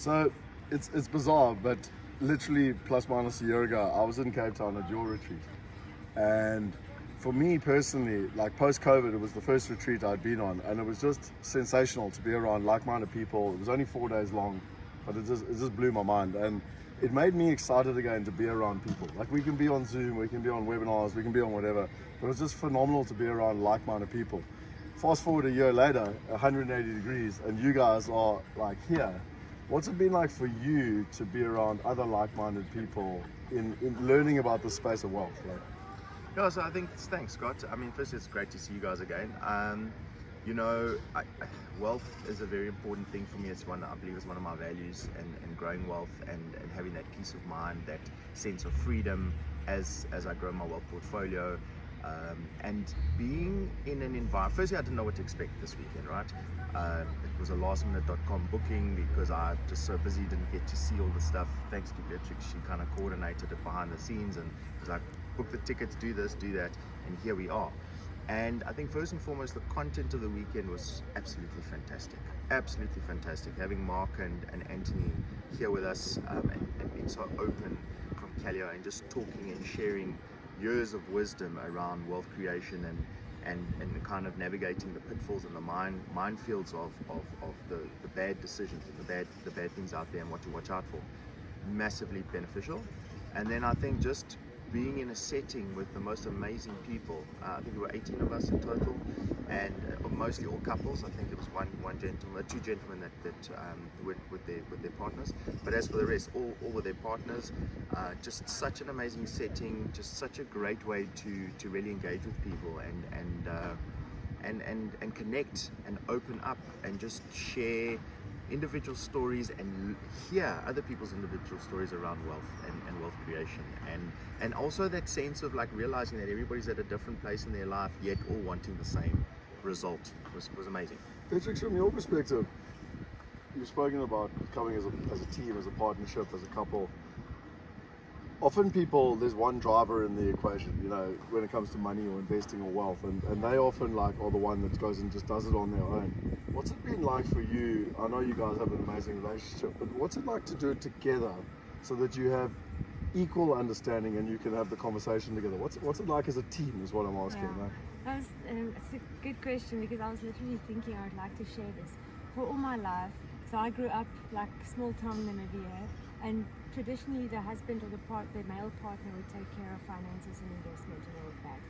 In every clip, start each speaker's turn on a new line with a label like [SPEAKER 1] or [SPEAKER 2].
[SPEAKER 1] So it's bizarre, but literally plus minus a year ago, I was in Cape Town at your retreat, and for me personally, like post-COVID, it was the first retreat I'd been on, and it was just sensational to be around like-minded people. It was only 4 days long, but it just blew my mind, and it made me excited again to be around people. Like, we can be on Zoom, we can be on webinars, we can be on whatever, but it's just phenomenal to be around like-minded people. Fast forward a year later, 180 degrees, and you guys are like here. What's it been like for you to be around other like-minded people in learning about the space of wealth? Like,
[SPEAKER 2] Yeah, so I think, thanks, Scott. I mean, first, it's great to see you guys again. You know, wealth is a very important thing for me. It's one, I believe, is one of my values, and growing wealth and having that peace of mind, that sense of freedom as I grow my wealth portfolio. And being in an environment, firstly, I didn't know what to expect this weekend, right? It was a lastminute.com booking because I just so busy, didn't get to see all the stuff. Thanks to Beatrix, she kind of coordinated it behind the scenes and was like, book the tickets, do this, do that, and here we are. And I think first and foremost, the content of the weekend was absolutely fantastic. Absolutely fantastic. Having Mark and Anthony here with us, and being so open from Calio and just talking and sharing years of wisdom around wealth creation and kind of navigating the pitfalls and the minefields of the bad decisions, the bad things out there and what to watch out for. Massively beneficial. And then I think just being in a setting with the most amazing people. I think there were 18 of us in total, and mostly all couples. I think there was two gentlemen that with their partners. But as for the rest, all with their partners. Just such an amazing setting, just such a great way to really engage with people and connect and open up and just share individual stories and hear other people's individual stories around wealth and wealth creation, and also that sense of like realizing that everybody's at a different place in their life, yet all wanting the same result was amazing.
[SPEAKER 1] Beatrix, from your perspective, you've spoken about coming as a team, as a partnership, as a couple. Often people, there's one driver in the equation, you know, when it comes to money or investing or wealth, and they often like are the one that goes and just does it on their own. What's it been like for you? I know you guys have an amazing relationship, but what's it like to do it together so that you have equal understanding and you can have the conversation together? What's it like as a team is what I'm asking.
[SPEAKER 3] Yeah. That was, it's a good question, because I was literally thinking I would like to share this. For all my life, so I grew up like small town Namibia, and traditionally the husband or the male partner would take care of finances and investment and all of that.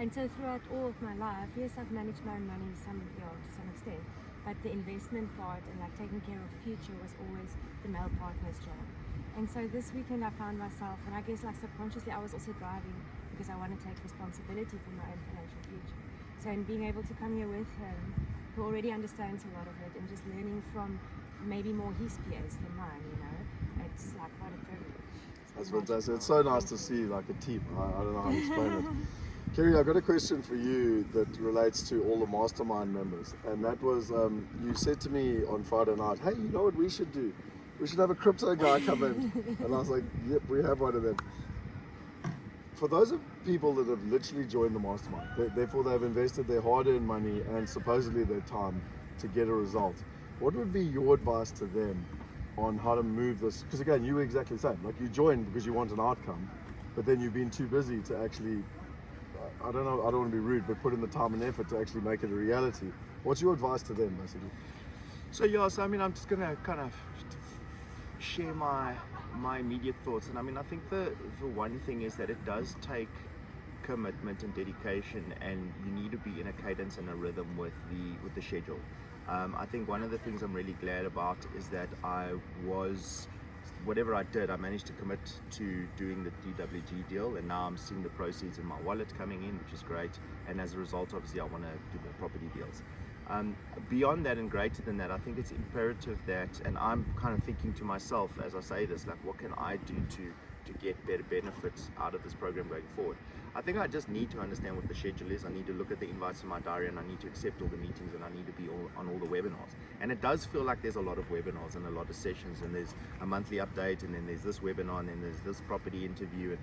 [SPEAKER 3] And so throughout all of my life, yes, I've managed my own money to some extent, but the investment part and like taking care of the future was always the male partner's job. And so this weekend I found myself, and I guess like subconsciously I was also driving because I want to take responsibility for my own financial future. So in being able to come here with him, who already understands a lot of it, and just learning from maybe more his peers than mine, you know, it's like what a privilege.
[SPEAKER 1] That's fantastic. It's so nice to see like a team. I don't know how to explain it. Ceri, I've got a question for you that relates to all the Mastermind members, and that was, you said to me on Friday night, hey, you know what we should do? We should have a crypto guy come in. And I was like, yep, we have one of them. For those of people that have literally joined the Mastermind, therefore they've invested their hard-earned money and supposedly their time to get a result, what would be your advice to them on how to move this? Because again, you were exactly the same. Like, you joined because you want an outcome, but then you've been too busy to actually, I don't want to be rude, but put in the time and effort to actually make it a reality. What's your advice to them, basically?
[SPEAKER 2] So I mean, I'm just gonna kind of share my immediate thoughts. And I mean, I think the one thing is that it does take commitment and dedication, and you need to be in a cadence and a rhythm with the schedule. I think one of the things I'm really glad about is that whatever I did, I managed to commit to doing the DWG deal, and now I'm seeing the proceeds in my wallet coming in, which is great. And as a result, obviously, I want to do more property deals. Beyond that and greater than that, I think it's imperative that, and I'm kind of thinking to myself as I say this, like, what can I do to get better benefits out of this program going forward? I think I just need to understand what the schedule is. I need to look at the invites in my diary, and I need to accept all the meetings, and I need to be on all the webinars. And it does feel like there's a lot of webinars and a lot of sessions, and there's a monthly update, and then there's this webinar, and then there's this property interview.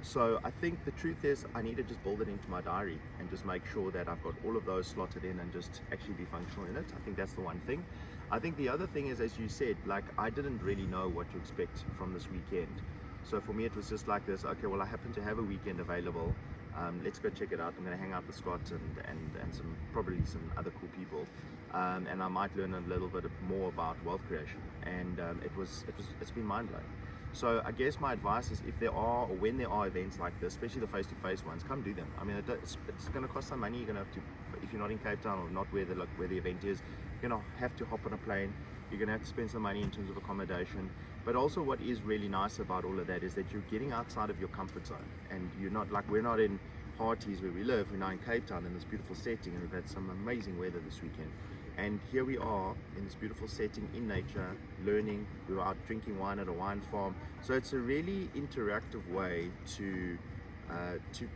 [SPEAKER 2] So I think the truth is I need to just build it into my diary and just make sure that I've got all of those slotted in and just actually be functional in it. I think that's the one thing. I think the other thing is, as you said, like I didn't really know what to expect from this weekend. So for me, it was just like this. Okay, well, I happen to have a weekend available. Let's go check it out. I'm going to hang out with Scott and probably some other cool people, and I might learn a little bit more about wealth creation. And it's been mind blowing. So I guess my advice is, if there are, or when there are events like this, especially the face-to-face ones, come do them. I mean, it's going to cost some money. You're going to have to, if you're not in Cape Town or not where the event is, you're going to have to hop on a plane. You're going to have to spend some money in terms of accommodation. But also what is really nice about all of that is that you're getting outside of your comfort zone, and you're not like, we're not in Harties where we live. We're now in Cape Town in this beautiful setting, and we've had some amazing weather this weekend. And here we are in this beautiful setting in nature, learning. We were out drinking wine at a wine farm. So it's a really interactive way to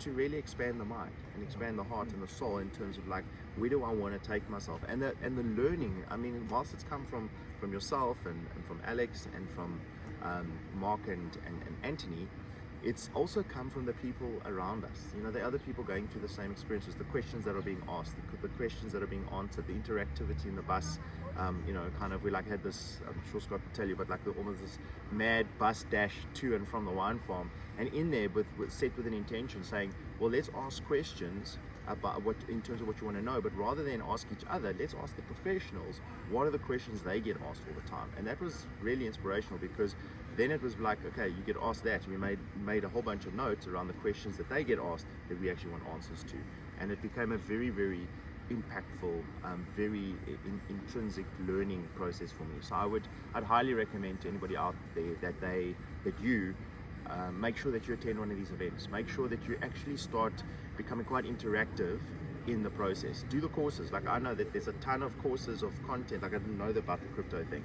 [SPEAKER 2] really expand the mind and expand the heart and the soul in terms of like, where do I want to take myself? And the learning, I mean, whilst it's come from yourself and from Alex and from Mark and Anthony, it's also come from the people around us. You know, the other people going through the same experiences, the questions that are being asked, the questions that are being answered, the interactivity in the bus. You know, kind of, we like had this, I'm sure Scott will tell you, but like almost this mad bus dash to and from the wine farm, and in there with set with an intention saying, well, let's ask questions about what, in terms of what you want to know, but rather than ask each other, let's ask the professionals what are the questions they get asked all the time. And that was really inspirational, because then it was like, okay, you get asked that, and we made a whole bunch of notes around the questions that they get asked that we actually want answers to. And it became a very, very impactful, very intrinsic learning process for me. So I'd highly recommend to anybody out there that you make sure that you attend one of these events. Make sure that you actually start becoming quite interactive in the process. Do the courses. Like, I know that there's a ton of courses of content, like I didn't know about the crypto thing,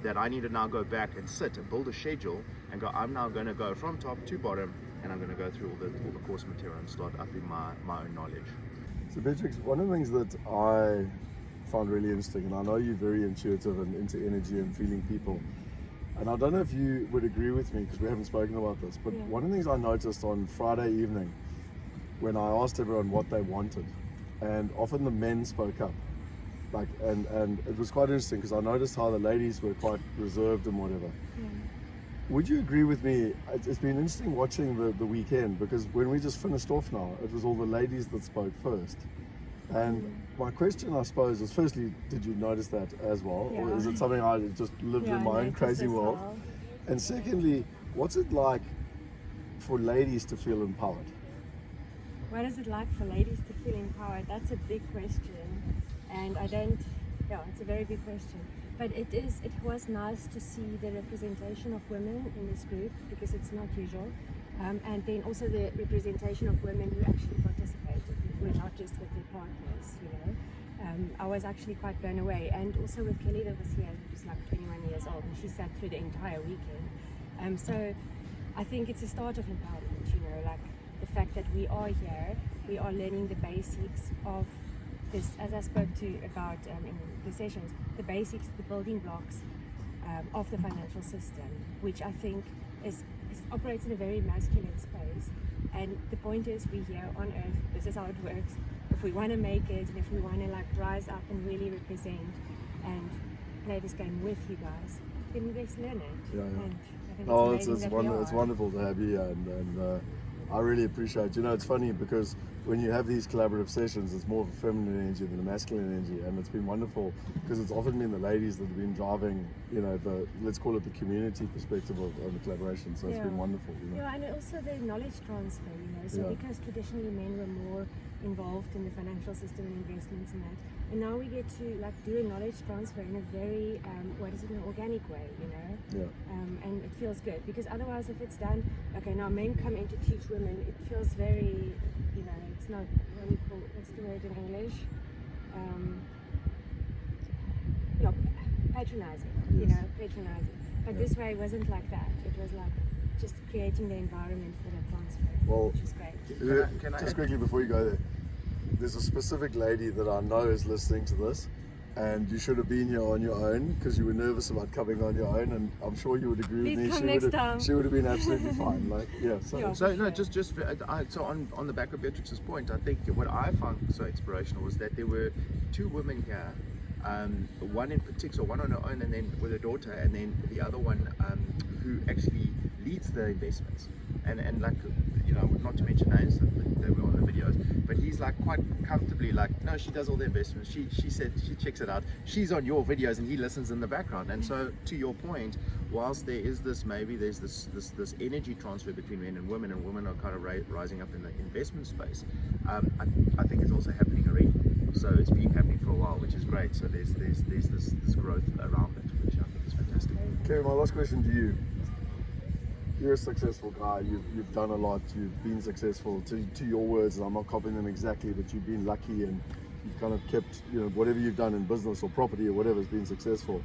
[SPEAKER 2] that I need to now go back and sit and build a schedule and go, I'm now going to go from top to bottom, and I'm going to go through all the course material and start upping my own knowledge.
[SPEAKER 1] So Beatrix, one of the things that I found really interesting, and I know you're very intuitive and into energy and feeling people, and I don't know if you would agree with me because we haven't spoken about this, but one of the things I noticed on Friday evening when I asked everyone what they wanted, and often the men spoke up, like, and it was quite interesting because I noticed how the ladies were quite reserved and whatever. Would you agree with me? It's been interesting watching the weekend, because when we just finished off now, it was all the ladies that spoke first. And my question, I suppose, is firstly, did you notice that as well? Or is it something I just lived in my own crazy world?
[SPEAKER 3] Well.
[SPEAKER 1] And secondly, what's it like for ladies to feel empowered?
[SPEAKER 3] What is it like for ladies to feel empowered? That's a big question, and it's a very big question. But it was nice to see the representation of women in this group, because it's not usual. And then also the representation of women who actually participated, who were not just with their partners, you know. I was actually quite blown away. And also with Kelly that was here, who was like 21 years old, and she sat through the entire weekend. So I think it's a start of empowerment, you know, like the fact that we are here, we are learning the basics of this, as I spoke about in the sessions, the basics, the building blocks of the financial system, which I think operates in a very masculine space. And the point is, we're here on earth, this is how it works. If we want to make it, and if we want to like rise up and really represent and play this game with you guys, then let's learn it. And I think
[SPEAKER 1] it's wonderful to have you, and I really appreciate. You know, it's funny because when you have these collaborative sessions, it's more of a feminine energy than a masculine energy, and it's been wonderful because it's often been the ladies that have been driving, you know, let's call it the community perspective of the collaboration. So it's been wonderful. You know?
[SPEAKER 3] Yeah, and also the knowledge transfer, you know. So because traditionally men were more involved in the financial system and investments and that, and now we get to like do a knowledge transfer in a very in an organic way, you know. And it feels good, because otherwise, if it's done, okay, now men come in to teach women, it feels very, you know, it's not what's the word in English? Patronizing. You know, patronizing. But this way it wasn't like that. It was like just creating the environment for the transfer, which is great.
[SPEAKER 2] Can I
[SPEAKER 1] just quickly before you go there, there's a specific lady that I know is listening to this, and you should have been here on your own because you were nervous about coming on your own, and I'm sure you would agree with me. She would have been absolutely fine. Like, so on the back of Beatrix's point, I think what I found so inspirational was that there were two women here
[SPEAKER 2] one in particular, one on her own, and then with her daughter, and then the other one who actually leads the investments. And like, you know, not to mention names, they were on the videos, but he's like quite comfortably like, no, she does all the investments. She said she checks it out. She's on your videos and he listens in the background. And so to your point, whilst there is this, maybe there's this energy transfer between men and women are kind of rising up in the investment space. I think it's also happening already. So it's been happening for a while, which is great. So there's this growth around it, which I think is fantastic.
[SPEAKER 1] Kerry, my last question to you. You're a successful guy, you've done a lot, you've been successful, to your words, and I'm not copying them exactly, but you've been lucky and you've kind of kept, you know, whatever you've done in business or property or whatever has been successful.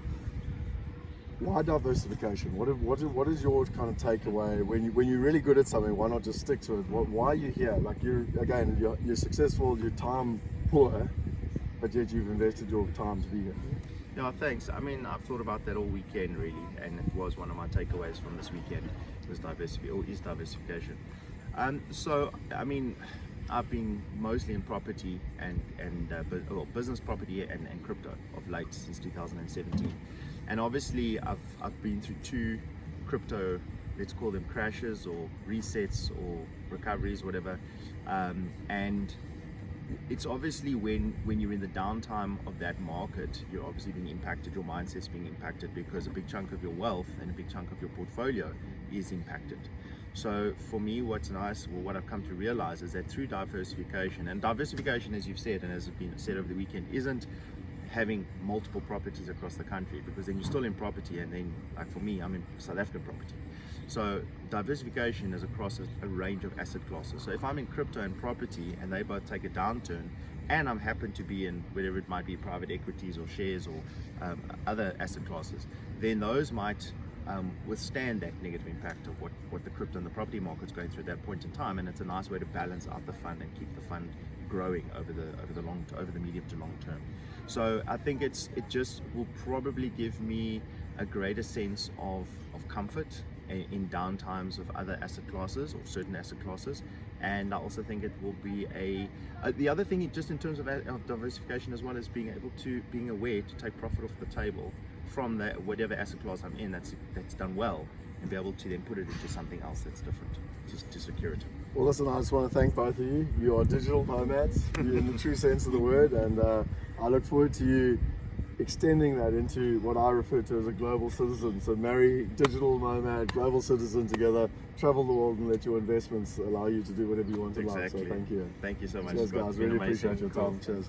[SPEAKER 1] Why diversification? What is your kind of takeaway when you're really good at something? Why not just stick to it? Why are you here? Like you're successful, you're time poor, but yet you've invested your time to be here.
[SPEAKER 2] No, thanks. I mean, I've thought about that all weekend really, and it was one of my takeaways from this weekend was diversification. So, I mean, I've been mostly in property and business property and crypto of late since 2017, and obviously I've been through two crypto, let's call them crashes or resets or recoveries, whatever, and it's obviously when you're in the downtime of that market, you're obviously being impacted, your mindset's being impacted because a big chunk of your wealth and a big chunk of your portfolio is impacted. So for me, what's nice, well, what I've come to realize is that through diversification, and diversification, as you've said, and as has been said over the weekend, isn't having multiple properties across the country, because then you're still in property, and then, like for me, I'm in South African property. So diversification is across a range of asset classes. So if I'm in crypto and property and they both take a downturn, and I'm happen to be in whatever it might be, private equities or shares or other asset classes, then those might withstand that negative impact of what the crypto and the property market's going through at that point in time. And it's a nice way to balance out the fund and keep the fund growing over the medium to long term. So I think it just will probably give me a greater sense of comfort in downtimes of other asset classes or certain asset classes. And I also think it will be the other thing, just in terms of diversification, as well as being aware to take profit off the table from whatever asset class I'm in that's done well, and be able to then put it into something else that's different, just to secure it.
[SPEAKER 1] Well, listen, I just want to thank both of you. You are digital nomads in the true sense of the word, and I look forward to you extending that into what I refer to as a global citizen. So marry digital nomad, global citizen together, travel the world, and let your investments allow you to do whatever you want in life. So thank you.
[SPEAKER 2] Thank you so much.
[SPEAKER 1] Cheers, guys. Really appreciate your time.
[SPEAKER 2] Cool.
[SPEAKER 1] Cheers.